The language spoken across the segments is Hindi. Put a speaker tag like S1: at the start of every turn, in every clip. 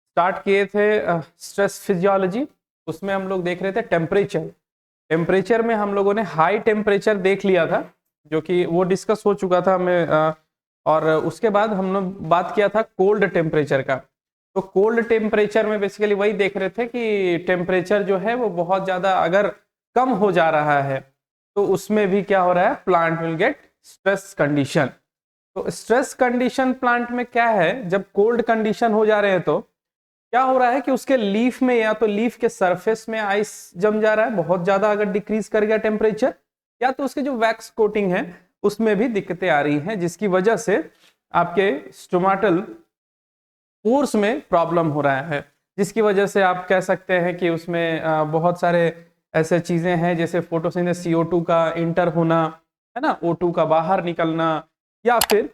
S1: स्टार्ट किए थे स्ट्रेस फिजियोलॉजी, उसमें हम लोग देख रहे थे टेम्परेचर में हम लोगों ने हाई टेम्परेचर देख लिया था, जो कि वो डिस्कस हो चुका था हमें। और उसके बाद हमने बात किया था कोल्ड टेम्परेचर का। तो कोल्ड टेम्परेचर में बेसिकली वही देख रहे थे कि टेम्परेचर जो है वो बहुत ज्यादा अगर कम हो जा रहा है तो उसमें भी क्या हो रहा है, plant will get stress condition. तो स्ट्रेस कंडीशन प्लांट में क्या है, जब कोल्ड कंडीशन हो जा रहे हैं तो क्या हो रहा है कि उसके लीफ में या तो लीफ के सरफेस में आइस जम जा रहा है, बहुत ज्यादा अगर डिक्रीज कर गया टेम्परेचर, या तो उसके जो वैक्स कोटिंग है उसमें भी दिक्कतें आ रही हैं, जिसकी वजह से आपके स्टोमाटल पोर्स में प्रॉब्लम हो रहा है, जिसकी वजह से आप कह सकते हैं कि उसमें बहुत सारे ऐसे चीजें हैं जैसे फोटोसिंथेसिस CO2 का इंटर होना, है ना, O2 का बाहर निकलना, या फिर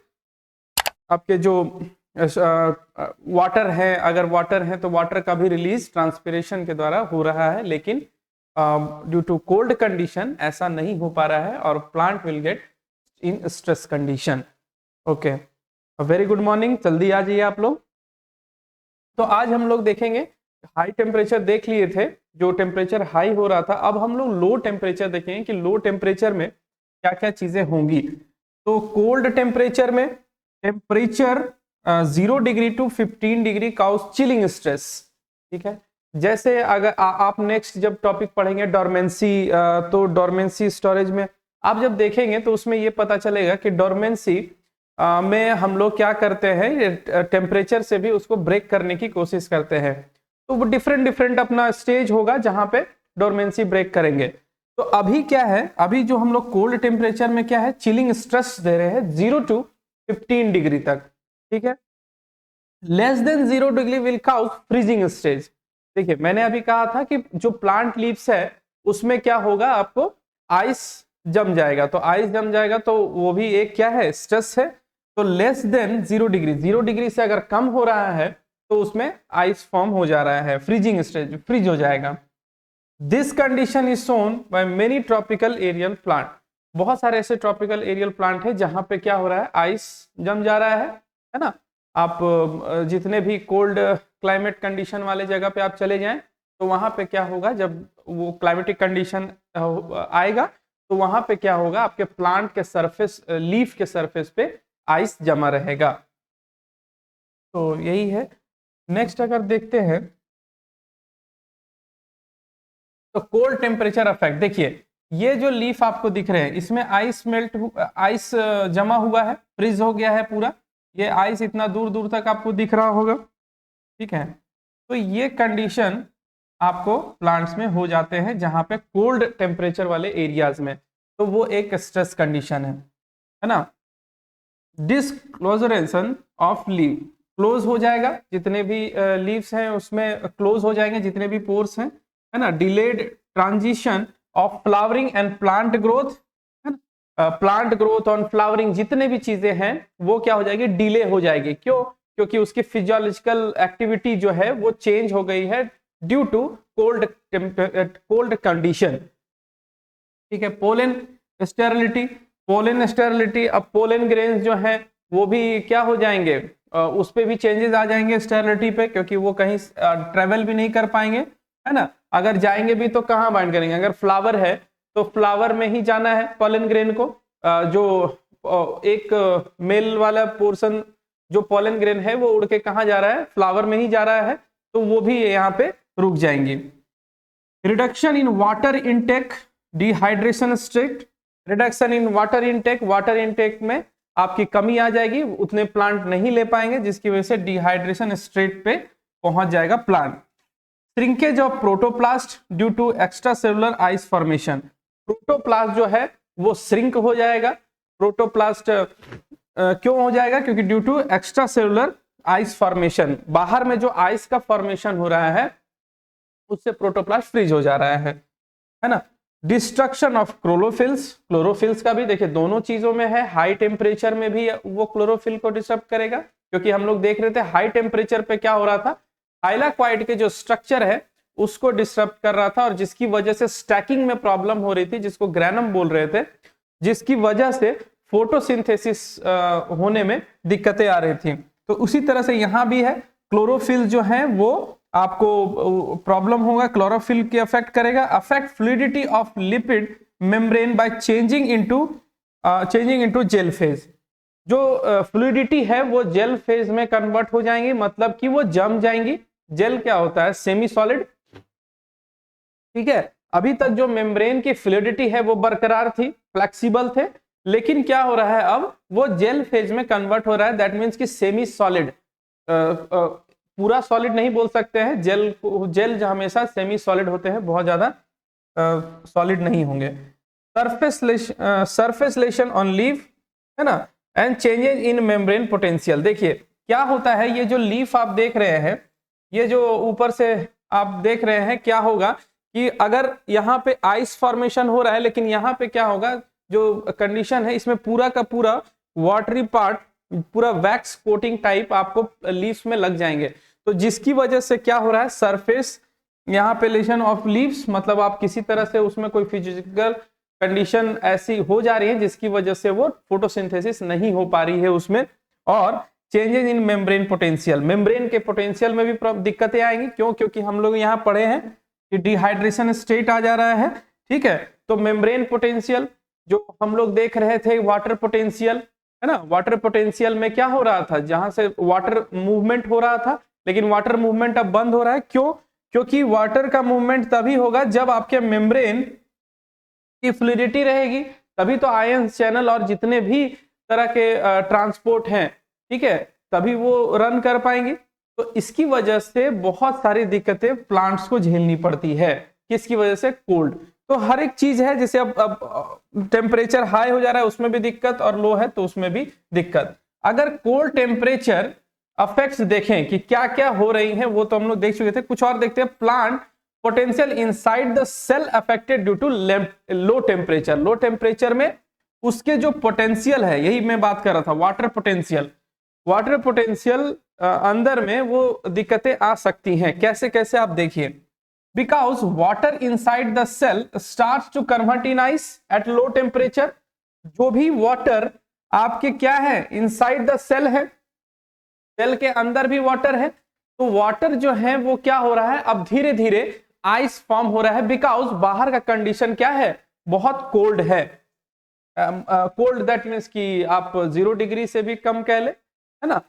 S1: आपके जो वाटर है, अगर वाटर है तो वाटर का भी रिलीज ट्रांसपिरेशन के द्वारा हो रहा है, लेकिन ड्यू टू कोल्ड कंडीशन ऐसा नहीं हो पा रहा है और plant will get in stress condition. Okay, very good morning, जल्दी आ जाइए आप लोग। तो आज हम लोग देखेंगे, हाई टेम्परेचर देख लिए थे, जो टेम्परेचर हाई हो रहा था, अब हम लोग लो टेम्परेचर देखेंगे कि लो टेम्परेचर में क्या क्या चीजें होंगी। तो कोल्ड टेम्परेचर में temperature 0 degree to 15 degree cause chilling stress, ठीक है। जैसे अगर आप नेक्स्ट जब टॉपिक पढ़ेंगे डोरमेंसी, तो डोरमेंसी स्टोरेज में आप जब देखेंगे तो उसमें ये पता चलेगा कि डोरमेंसी में हम लोग क्या करते हैं, टेम्परेचर से भी उसको ब्रेक करने की कोशिश करते हैं। तो वो डिफरेंट अपना स्टेज होगा जहां पे डोरमेंसी ब्रेक करेंगे। तो अभी क्या है, अभी जो हम लोग कोल्ड टेम्परेचर में क्या है, चिलिंग स्ट्रेस दे रहे हैं 0 टू 15 डिग्री तक, ठीक है। Less than 0 degree will cause freezing stage. देखिए मैंने अभी कहा था कि जो प्लांट लीव्स है उसमें क्या होगा, आपको आइस जम जाएगा, तो आइस जम जाएगा तो वो भी एक क्या है, स्ट्रेस है। तो लेस देन 0 डिग्री, 0 डिग्री से अगर कम हो रहा है तो उसमें आइस फॉर्म हो जा रहा है, फ्रीजिंग स्टेज, फ्रीज हो जाएगा। This condition is shown by many tropical aerial plant. बहुत सारे ऐसे ट्रॉपिकल एरियल प्लांट है जहां पे क्या हो रहा है, आइस जम जा रहा है ना। आप जितने भी कोल्ड क्लाइमेट कंडीशन वाले जगह पे आप चले जाएं तो वहां पे क्या होगा, जब वो क्लाइमेटिक कंडीशन आएगा तो वहां पे क्या होगा, आपके प्लांट के सरफेस, लीफ के सरफेस पे आइस जमा रहेगा। तो यही है। नेक्स्ट अगर देखते हैं तो कोल्ड टेम्परेचर इफेक्ट, देखिए ये जो लीफ आपको दिख रहे हैं इसमें आइस जमा हुआ है, फ्रीज हो गया है पूरा, ये आइस इतना दूर दूर तक आपको दिख रहा होगा, ठीक है। तो ये कंडीशन आपको प्लांट्स में हो जाते हैं जहां पे कोल्ड टेम्परेचर वाले एरियाज में, तो वो एक स्ट्रेस कंडीशन है ना। डिस्क्लोजरेशन ऑफ लीव, क्लोज हो जाएगा, जितने भी लीव्स हैं उसमें क्लोज हो जाएंगे जितने भी पोर्स हैं, है ना। Delayed transition of flowering and plant growth, है ना। प्लांट ग्रोथ और फ्लावरिंग जितने भी चीजें हैं वो क्या हो जाएगी, डिले हो जाएगी। क्यों? क्योंकि उसकी फिजियोलॉजिकल एक्टिविटी जो है वो चेंज हो गई है ड्यू टू कोल्ड कंडीशन, ठीक है। पोलन स्टेरिलिटी, अब पोलन ग्रेन्स जो है वो भी क्या हो जाएंगे, उस पे भी चेंजेस आ जाएंगे स्टेरिलिटी पे, क्योंकि वो कहीं ट्रेवल भी नहीं कर पाएंगे, है ना। अगर जाएंगे भी तो कहाँ बाइंड करेंगे, अगर फ्लावर है तो फ्लावर में ही जाना है पोलन ग्रेन को, जो एक मेल वाला पोर्शन जो पोलन ग्रेन है वो उड़ के कहाँ जा रहा है, फ्लावर में ही जा रहा है, तो वो भी यहाँ पे रुक जाएंगे। Reduction in water intake, dehydration state, reduction in water intake में आपकी कमी आ जाएगी, उतने प्लांट नहीं ले पाएंगे, जिसकी वजह से डिहाइड्रेशन स्टेट पे पहुंच जाएगा plant. Shrinkage of protoplast due to extra cellular ice formation, protoplast जो है वो श्रिंक हो जाएगा। प्रोटोप्लास्ट क्यों हो जाएगा, क्योंकि due to extra cellular ice formation, बाहर में जो आइस का फॉर्मेशन हो रहा है उससे प्रोटोप्लास्ट फ्रीज हो जा रहा है ना। डिस्ट्रक्शन ऑफ क्लोरोफिल्स का भी देखिए दोनों चीजों में है, हाई टेम्परेचर में भी वो क्लोरोफिल को डिस्टर्ब करेगा, क्योंकि हम लोग देख रहे थे हाई टेम्परेचर पे क्या हो रहा था, थाइलाक्वाइड के जो स्ट्रक्चर है उसको डिस्टर्ब कर रहा था, और जिसकी वजह से स्टैकिंग में प्रॉब्लम हो रही थी, जिसको ग्रैनम बोल रहे थे, जिसकी वजह से फोटोसिंथेसिस होने में दिक्कतें आ रही थी। तो उसी तरह से यहां भी है, क्लोरोफिल जो है वो आपको प्रॉब्लम होगा, क्लोरोफिल के अफेक्ट करेगा। Affect fluidity of lipid membrane by changing into gel phase. जो फ्लूइडिटी है वो जेल फेज में कन्वर्ट हो जाएंगी, मतलब कि वो जम जाएंगी। जेल क्या होता है? सेमी सॉलिड, ठीक है। अभी तक जो मेम्ब्रेन की फ्लूइडिटी है वो बरकरार थी, फ्लेक्सिबल थे, लेकिन क्या हो रहा है अब वो जेल फेज में कन्वर्ट हो रहा है। दैट मीन्स कि सेमी सॉलिड, पूरा सॉलिड नहीं बोल सकते हैं, जेल जो हमेशा सेमी सॉलिड होते हैं, बहुत ज्यादा सॉलिड नहीं होंगे। सरफेस लेशन ऑन लीफ, है ना, and changes in membrane potential. देखिए क्या होता है, ये जो लीफ आप देख रहे हैं, ये जो ऊपर से आप देख रहे हैं, क्या होगा कि अगर यहाँ पे आइस फॉर्मेशन हो रहा है, लेकिन यहाँ पे क्या होगा, जो कंडीशन है इसमें पूरा का पूरा वाटरी पार्ट, पूरा वैक्स कोटिंग टाइप आपको लीव्स में लग जाएंगे। तो जिसकी वजह से क्या हो रहा है, सरफेस यहाँ पे लेशन ऑफ लीव्स, मतलब आप किसी तरह से उसमें कोई फिजिकल कंडीशन ऐसी हो जा रही है जिसकी वजह से वो फोटोसिंथेसिस नहीं हो पा रही है उसमें। और changes in membrane potential, membrane के पोटेंशियल में भी दिक्कतें आएंगी। क्यों? क्योंकि हम लोग यहाँ पढ़े हैं कि डिहाइड्रेशन स्टेट आ जा रहा है, ठीक है। तो मेम्ब्रेन पोटेंशियल जो हम लोग देख रहे थे, वाटर पोटेंशियल, है ना, वाटर पोटेंशियल में क्या हो रहा था, जहां से वाटर मूवमेंट हो रहा था, लेकिन वाटर मूवमेंट अब बंद हो रहा है। क्यों? क्योंकि वाटर का मूवमेंट तभी होगा जब आपके मेम्ब्रेन की फ्लूइडिटी रहेगी, तभी तो आयन चैनल और जितने भी तरह के ट्रांसपोर्ट हैं, ठीक है, तभी वो रन कर पाएंगे। तो इसकी वजह से बहुत सारी दिक्कतें प्लांट्स को झेलनी पड़ती है। किसकी वजह से? कोल्ड। तो हर एक चीज है, जैसे अब टेम्परेचर हाई हो जा रहा है उसमें भी दिक्कत, और लो है तो उसमें भी दिक्कत। अगर कोल्ड टेम्परेचर अफेक्ट्स देखें कि क्या क्या हो रही हैं, वो तो हम लोग देख चुके थे। कुछ और देखते हैं। Plant potential inside the cell affected due to low temperature. Low temperature में उसके जो पोटेंशियल है, यही मैं बात कर रहा था, वाटर पोटेंशियल। वाटर पोटेंशियल अंदर में वो दिक्कतें आ सकती हैं। कैसे कैसे आप देखिए, because water inside the cell starts to convert in ice at low temperature. जो भी वाटर आपके क्या है, इनसाइड द सेल है, सेल के अंदर भी वाटर है, तो वाटर जो है वो क्या हो रहा है, अब धीरे धीरे आइस फॉर्म हो रहा है। बिकॉज बाहर का कंडीशन क्या है, बहुत कोल्ड है। कोल्ड दैट मीन्स कि आप 0 डिग्री से भी कम कह ले, है ना।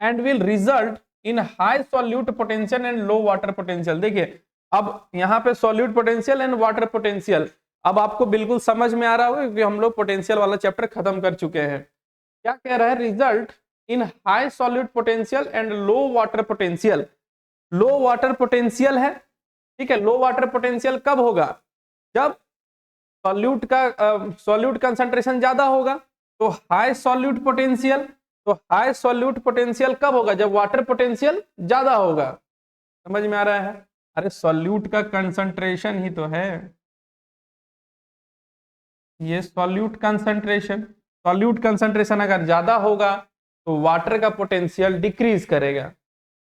S1: And will result in high solute potential and low water potential. देखिए अब यहाँ पे solute potential and water potential, अब आपको बिल्कुल समझ में आ रहा होगा क्योंकि हम लोग पोटेंशियल वाला चैप्टर खत्म कर चुके हैं। क्या कह रहा है, result in high solute potential and low water potential. Low water potential है, ठीक है। लो वाटर पोटेंशियल कब होगा, जब सॉल्यूट कंसंट्रेशन ज्यादा होगा। तो हाई सॉल्यूट पोटेंशियल, तो हाई सॉल्यूट पोटेंशियल कब होगा, जब वाटर पोटेंशियल ज्यादा होगा। समझ में आ रहा है? अरे सॉल्यूट का कंसंट्रेशन ही तो है ये, सॉल्यूट कंसंट्रेशन। सॉल्यूट कंसंट्रेशन अगर ज्यादा होगा तो वाटर का पोटेंशियल डिक्रीज करेगा।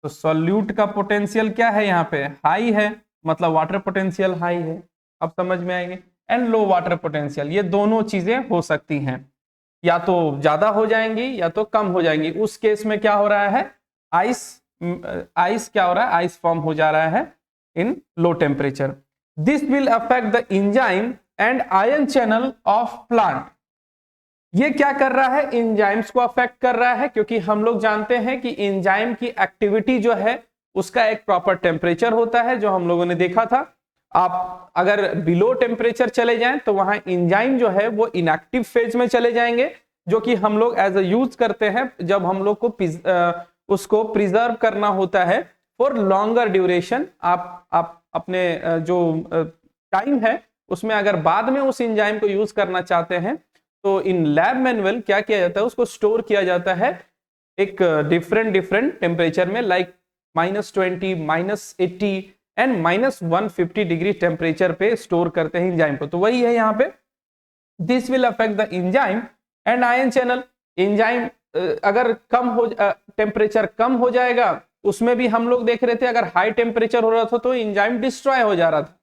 S1: तो सॉल्यूट का पोटेंशियल क्या है, यहाँ पे हाई है, मतलब वाटर पोटेंशियल हाई है। अब समझ में आएंगे। एंड लो वाटर पोटेंशियल, ये दोनों चीजें हो सकती हैं, या तो ज्यादा हो जाएंगी या तो कम हो जाएंगी। उस केस में क्या हो रहा है, आइस क्या हो रहा है, आइस फॉर्म हो जा रहा है in low temperature. This will affect the enzyme and ion channel of plant. ये क्या कर रहा है, एंजाइम्स को अफेक्ट कर रहा है, क्योंकि हम लोग जानते हैं कि एंजाइम की एक्टिविटी जो है उसका एक प्रॉपर टेम्परेचर होता है, जो हम लोगों ने देखा था। आप अगर बिलो टेम्परेचर चले जाएं तो वहां एंजाइम जो है वो इनएक्टिव फेज में चले जाएंगे, जो कि हम लोग एज अ यूज करते हैं जब हम लोग को उसको प्रिजर्व करना होता है फॉर लॉन्गर ड्यूरेशन। आप अपने जो टाइम है उसमें अगर बाद में उस एंजाइम को यूज करना चाहते हैं तो इन लैब मैनुअल क्या किया जाता है, उसको स्टोर किया जाता है एक डिफरेंट टेम्परेचर में, लाइक -20, -80 एंड -150 डिग्री टेम्परेचर पे स्टोर करते हैं एंजाइम को। तो वही है यहाँ पे, this will affect the enzyme and ion channel. Enzyme अगर कम हो टेम्परेचर कम हो जाएगा, उसमें भी हम लोग देख रहे थे अगर हाई टेम्परेचर हो रहा था तो एंजाइम डिस्ट्रॉय हो जा रहा था,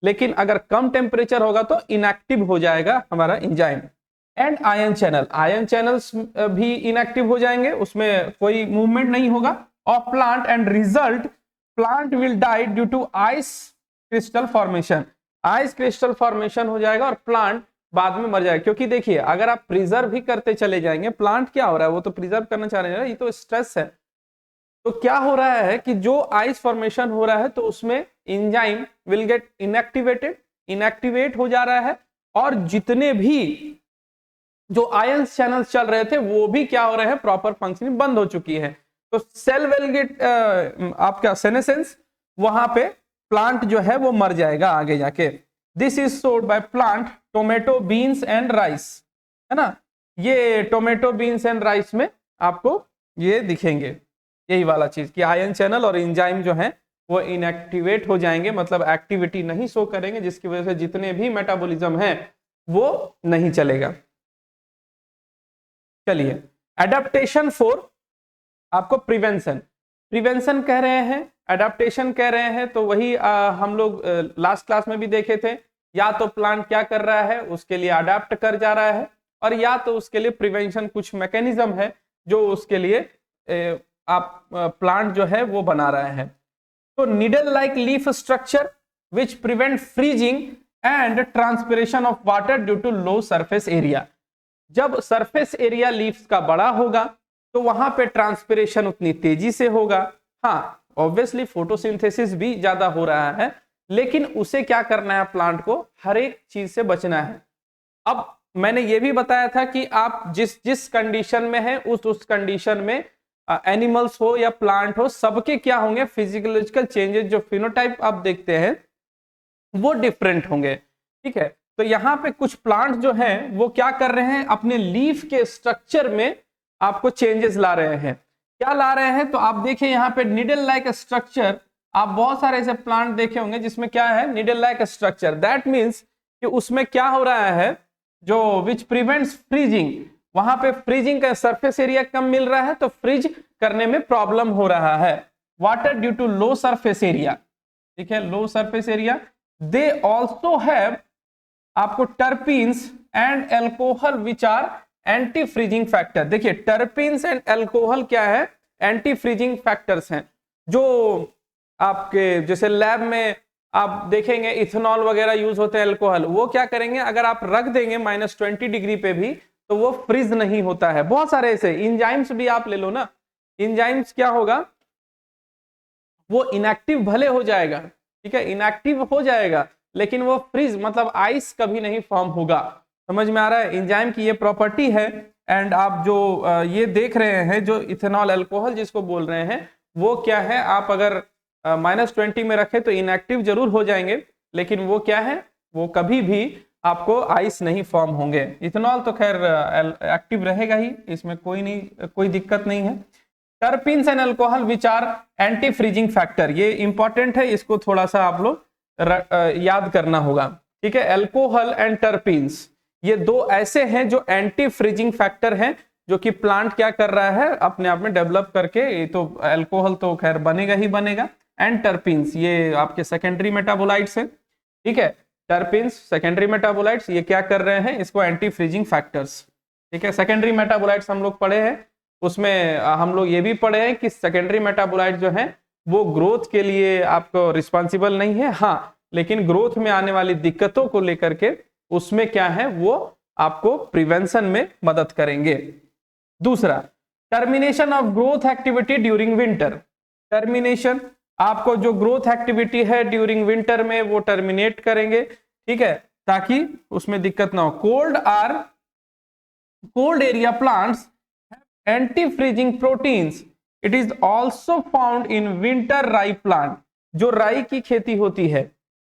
S1: लेकिन अगर कम टेम्परेचर होगा तो इनएक्टिव हो जाएगा हमारा enzyme. And ion channel, ion channels भी इनएक्टिव हो जाएंगे, उसमें कोई मूवमेंट नहीं होगा। और plant and result, plant will die due to ice crystal formation, ice crystal formation हो जाएगा और प्लांट बाद में मर जाएगा। क्योंकि देखिए अगर आप प्रिजर्व भी करते चले जाएंगे, प्लांट क्या हो रहा है, वो तो प्रिजर्व करना चाह रहे हैं, ये तो स्ट्रेस है। तो क्या हो रहा है कि जो आइस फॉर्मेशन हो रहा है तो उसमें enzyme will get inactivated, inactivate हो जा रहा है, और जितने भी जो आयन चैनल्स चल रहे थे वो भी क्या हो रहे हैं, प्रॉपर फंक्शनिंग बंद हो चुकी है। तो सेल विल गेट आपका सेनेसेंस, वहां पे प्लांट जो है वो मर जाएगा आगे जाके। दिस इज सोड by plant tomato beans and rice, है ना, ये टोमेटो बीन्स एंड राइस में आपको ये दिखेंगे यही वाला चीज कि आयन चैनल और एंजाइम जो है वो इनएक्टिवेट हो जाएंगे, मतलब एक्टिविटी नहीं शो करेंगे, जिसकी वजह से जितने भी मेटाबॉलिज्म है वो नहीं चलेगा। चलिए, एडेप्टेशन फॉर आपको प्रिवेंशन, प्रिवेंशन कह रहे हैं, एडेप्टेशन कह रहे हैं, तो वही हम लोग लास्ट क्लास में भी देखे थे, या तो प्लांट क्या कर रहा है उसके लिए अडेप्ट कर जा रहा है, और या तो उसके लिए प्रिवेंशन कुछ मैकेनिज्म है जो उसके लिए आप प्लांट जो है वो बना रहा है। तो needle like leaf structure which prevent freezing and transpiration of water due to low surface area, जब सरफेस एरिया लीव्स का बड़ा होगा तो वहां पे ट्रांसपिरेशन उतनी तेजी से होगा। हाँ, ऑब्वियसली फोटोसिंथेसिस भी ज्यादा हो रहा है, लेकिन उसे क्या करना है, प्लांट को हर एक चीज से बचना है। अब मैंने ये भी बताया था कि आप जिस जिस कंडीशन में है उस कंडीशन में एनिमल्स हो या प्लांट हो, सबके क्या होंगे, फिजियोलॉजिकल चेंजेस, जो फिनोटाइप आप देखते हैं वो डिफरेंट होंगे। ठीक है, तो यहाँ पे कुछ प्लांट जो हैं वो क्या कर रहे हैं, अपने लीफ के स्ट्रक्चर में आपको चेंजेस ला रहे हैं। क्या ला रहे हैं, तो आप देखिए यहाँ पे निडल लाइक स्ट्रक्चर, आप बहुत सारे ऐसे प्लांट देखे होंगे जिसमें क्या है, needle like structure, that means कि उसमें क्या हो रहा है, जो विच प्रिवेंट्स फ्रीजिंग, वहां पे फ्रीजिंग का सरफेस एरिया कम मिल रहा है तो फ्रीज करने में प्रॉब्लम हो रहा है। Water due to low surface area, ठीक है, low surface area. They also have आपको terpenes and alcohol which are anti freezing factor. देखिए टर्पीन्स एंड एल्कोहल क्या है, एंटी फ्रीजिंग फैक्टर्स हैं, जो आपके जैसे लैब में आप देखेंगे इथेनॉल वगैरह यूज होते हैं, एल्कोहल, वो क्या करेंगे, अगर आप रख देंगे -20 डिग्री पे भी तो वो फ्रीज नहीं होता है। बहुत सारे ऐसे इंजाइम्स भी आप ले लो ना, इंजाइम्स क्या होगा, वो इनएक्टिव भले हो जाएगा, ठीक है, इनएक्टिव हो जाएगा, लेकिन वो फ्रीज मतलब आइस कभी नहीं फॉर्म होगा। समझ में आ रहा है, एंजाइम की ये प्रॉपर्टी है। एंड आप जो ये देख रहे हैं, जो इथेनॉल अल्कोहल जिसको बोल रहे हैं, वो क्या है, आप अगर -20 में रखें तो इनएक्टिव जरूर हो जाएंगे, लेकिन वो क्या है, वो कभी भी आपको आइस नहीं फॉर्म होंगे। इथेनॉल तो खैर एक्टिव रहेगा ही, इसमें कोई दिक्कत नहीं है। Terpenes and alcohol which are anti freezing factor, ये इंपॉर्टेंट है, इसको थोड़ा सा आप लोग याद करना होगा। ठीक है, अल्कोहल एंड टर्पीन्स ये दो ऐसे हैं जो एंटी फ्रीजिंग फैक्टर हैं, जो कि प्लांट क्या कर रहा है, अपने आप में डेवलप करके। ये तो अल्कोहल तो खैर बनेगा ही बनेगा, एंड टर्पीन्स ये आपके सेकेंडरी मेटाबोलाइट्स हैं। ठीक है, टर्पीन्स सेकेंडरी मेटाबोलाइट्स ये क्या कर रहे हैं, इसको एंटी फ्रीजिंग फैक्टर्स। ठीक है, सेकेंडरी मेटाबोलाइट्स हम लोग पढ़े हैं, उसमें हम लोग ये भी पढ़े हैं कि सेकेंडरी मेटाबोलाइट जो है वो ग्रोथ के लिए आपको रिस्पॉन्सिबल नहीं है, हाँ, लेकिन ग्रोथ में आने वाली दिक्कतों को लेकर के उसमें क्या है, वो आपको प्रिवेंशन में मदद करेंगे। दूसरा, termination of growth activity during winter. Termination, आपको जो ग्रोथ एक्टिविटी है ड्यूरिंग विंटर में वो टर्मिनेट करेंगे, ठीक है, ताकि उसमें दिक्कत ना हो। Cold area plants anti freezing proteins, it is also found in winter राई प्लांट। जो राई की खेती होती है,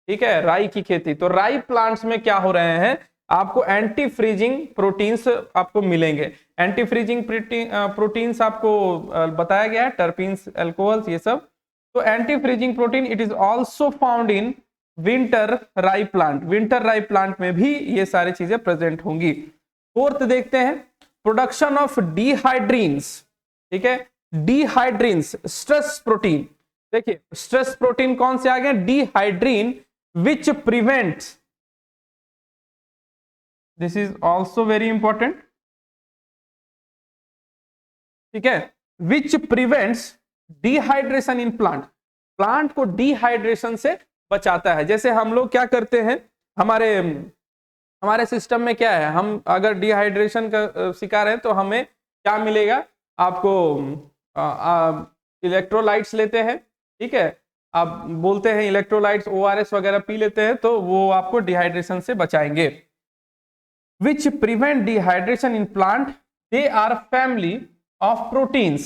S1: ठीक है, राई की खेती, तो राई प्लांट्स में क्या हो रहे हैं, आपको एंटी फ्रीजिंग प्रोटीन्स आपको मिलेंगे। एंटी फ्रीजिंग प्रोटीन्स आपको बताया गया है, टर्पीन्स, अल्कोहल्स, ये सब। तो anti freezing protein it is also found in winter राई प्लांट, विंटर राई प्लांट में भी ये सारी चीजें प्रेजेंट होंगी। फोर्थ देखते हैं, प्रोडक्शन ऑफ डिहाइड्रीन्स। ठीक है, डिहाइड्रीन्स स्ट्रेस प्रोटीन। देखिए स्ट्रेस प्रोटीन कौन से आ गए, dehydrin, which prevents this is also very important, ठीक है। Which prevents dehydration in plant, plant को डिहाइड्रेशन से बचाता है। जैसे हम लोग क्या करते हैं, हमारे हमारे सिस्टम में क्या है, हम अगर डिहाइड्रेशन का शिकार है तो हमें क्या मिलेगा, आपको इलेक्ट्रोलाइट्स लेते हैं, ठीक है, आप बोलते हैं इलेक्ट्रोलाइट्स ORS वगैरह पी लेते हैं तो वो आपको डिहाइड्रेशन से बचाएंगे। Which prevent dehydration in plant, they are family of proteins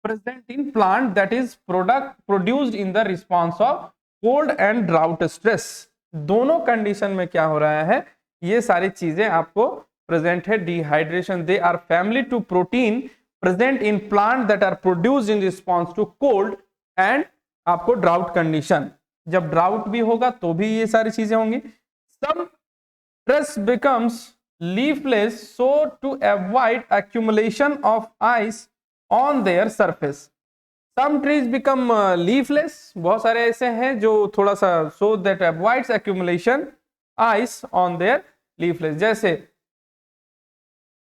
S1: present in plant that is product produced in the response of cold and drought stress। दोनों कंडीशन में क्या हो रहा है, ये सारी चीजें आपको प्रेजेंट है। Dehydration, they are family to protein present in plant that are produced in response to cold and आपको ड्राउट कंडीशन। जब ड्राउट भी होगा तो भी ये सारी चीजें होंगी। सम stress becomes leafless so to avoid accumulation of ice on their surface। some trees become leafless, बहुत सारे ऐसे हैं जो थोड़ा सा so that avoids accumulation ice on their leafless। जैसे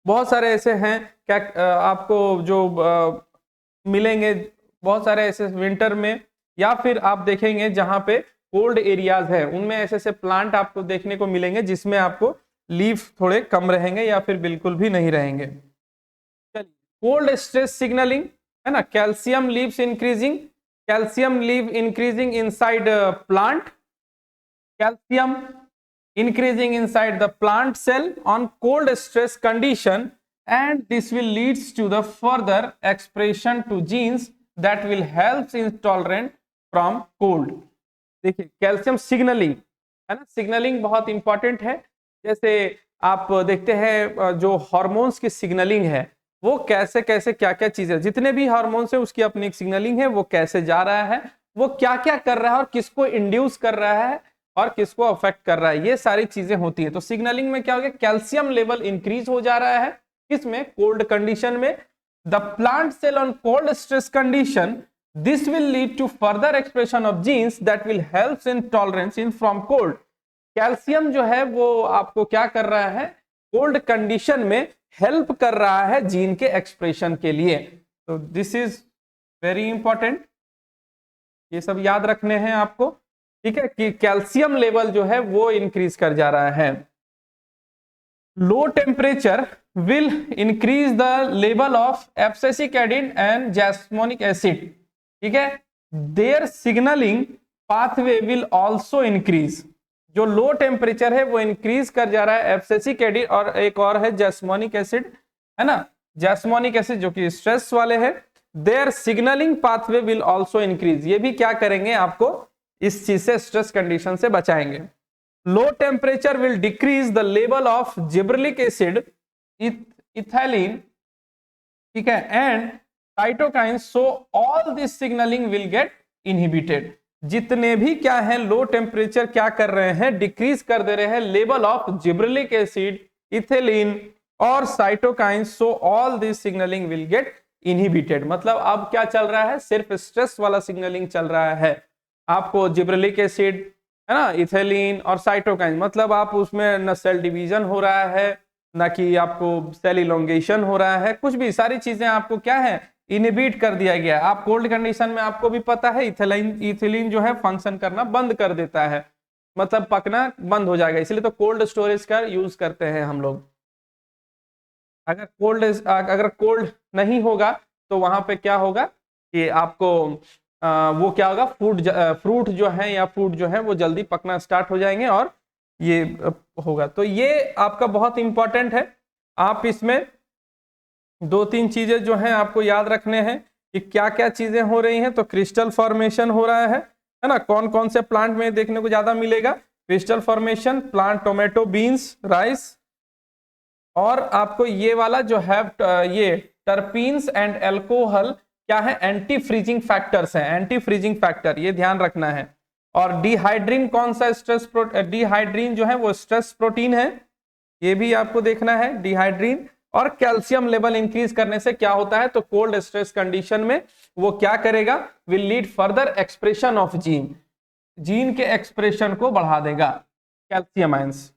S1: बहुत सारे ऐसे हैं क्या आपको जो मिलेंगे, बहुत सारे ऐसे विंटर में, या फिर आप देखेंगे जहां पे कोल्ड एरियाज है उनमें ऐसे ऐसे प्लांट आपको देखने को मिलेंगे जिसमें आपको लीफ थोड़े कम रहेंगे या फिर बिल्कुल भी नहीं रहेंगे। चलिए, कोल्ड स्ट्रेस सिग्नलिंग है ना, calcium leaves increasing, calcium leave increasing inside plant, calcium increasing inside the plant cell on cold stress condition, and this will leads to the further expression to genes that will help in tolerant from cold। देखिए कैल्शियम सिग्नलिंग है ना, सिग्नलिंग बहुत इंपॉर्टेंट है। जैसे आप देखते हैं जो हार्मोन्स की सिग्नलिंग है वो कैसे कैसे क्या क्या चीजें, जितने भी हार्मोन्स है उसकी अपनी एक सिग्नलिंग है, वो कैसे जा रहा है, वो क्या क्या कर रहा है और किसको इंड्यूस कर रहा है और किसको अफेक्ट कर रहा है, ये सारी चीजें होती है। तो सिग्नलिंग में क्या हो गया, कैल्शियम लेवल इंक्रीज हो जा रहा है किसमें, कोल्ड कंडीशन में। The plant cell on cold stress condition, this will lead to further expression of genes that will help in tolerance in from cold. Calcium जो है वो आपको क्या कर रहा है, कोल्ड कंडीशन में हेल्प कर रहा है जीन के एक्सप्रेशन के लिए। तो दिस इज वेरी इंपॉर्टेंट, ये सब याद रखने हैं आपको, ठीक है, कि कैल्शियम लेवल जो है वो इंक्रीज कर जा रहा है। Low temperature will increase the level of abscisic acid and jasmonic acid, ठीक है, their signalling pathway will also increase. जो लो टेम्परेचर है वो इंक्रीज कर जा रहा है एब्सिसिक एसिड और एक और है जैस्मोनिक एसिड, है ना, जैस्मोनिक एसिड जो कि स्ट्रेस वाले हैं, their signalling pathway will also increase. ये भी क्या करेंगे, आपको इस चीज से, स्ट्रेस कंडीशन से बचाएंगे। लो temperature will decrease the level of gibberellic acid, ethylene, ठीक है, and cytokine, so all this signalling will get inhibited. जितने भी क्या है लो टेम्परेचर क्या कर रहे हैं, डिक्रीज कर दे रहे हैं level of gibberellic acid, ethylene और cytokine, so all this signalling will get inhibited. मतलब अब क्या चल रहा है, सिर्फ स्ट्रेस वाला सिग्नलिंग चल रहा है। आपको जिब्रेलिक एसिड है ना, इथेलिन और साइटोकाइन, मतलब आप उसमें न सेल डिवीजन हो रहा है ना कि आपको सेल इलोंगेशन हो रहा है, कुछ भी, सारी चीजें आपको क्या है, इनहिबिट कर दिया गया। आप कोल्ड कंडीशन में आपको भी पता है इथिलीन जो है फंक्शन करना बंद कर देता है, मतलब पकना बंद हो जाएगा, इसलिए तो कोल्ड स्टोरेज का यूज करते हैं हम लोग। अगर कोल्ड नहीं होगा तो वहां पे क्या होगा कि आपको वो क्या होगा, फ्रूट जो है या फ्रूट जो है वो जल्दी पकना स्टार्ट हो जाएंगे और ये होगा। तो ये आपका बहुत इंपॉर्टेंट है, आप इसमें दो तीन चीजें जो हैं आपको याद रखने हैं कि क्या क्या चीजें हो रही हैं। तो क्रिस्टल फॉर्मेशन हो रहा है ना, कौन कौन से प्लांट में देखने को ज्यादा मिलेगा, crystal formation, plant tomato, beans, rice, और आपको ये वाला जो है ये टर्पीन्स एंड एल्कोहल क्या है, एंटी फ्रीजिंग फैक्टर्स हैं, एंटी फ्रीजिंग फैक्टर, ये ध्यान रखना है। और डिहाइड्रीन कौन सा स्ट्रेस डिहाइड्रीन जो है वो स्ट्रेस प्रोटीन है, ये भी आपको देखना है, डिहाइड्रीन। और कैल्शियम लेवल इंक्रीज करने से क्या होता है, तो कोल्ड स्ट्रेस कंडीशन में वो क्या करेगा, will lead further expression of gene, gene के एक्सप्रेशन को बढ़ा देगा कैल्शियम आयंस।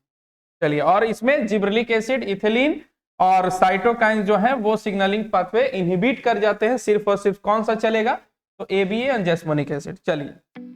S1: चलिए, और इसमें जिब्रेलिक एसिड, इथिलीन और साइटोकाइन जो है वो सिग्नलिंग पाथवे इनहिबिट कर जाते हैं। सिर्फ और सिर्फ कौन सा चलेगा? तो ABA एंड जैस्मोनिक एसिड। चलिए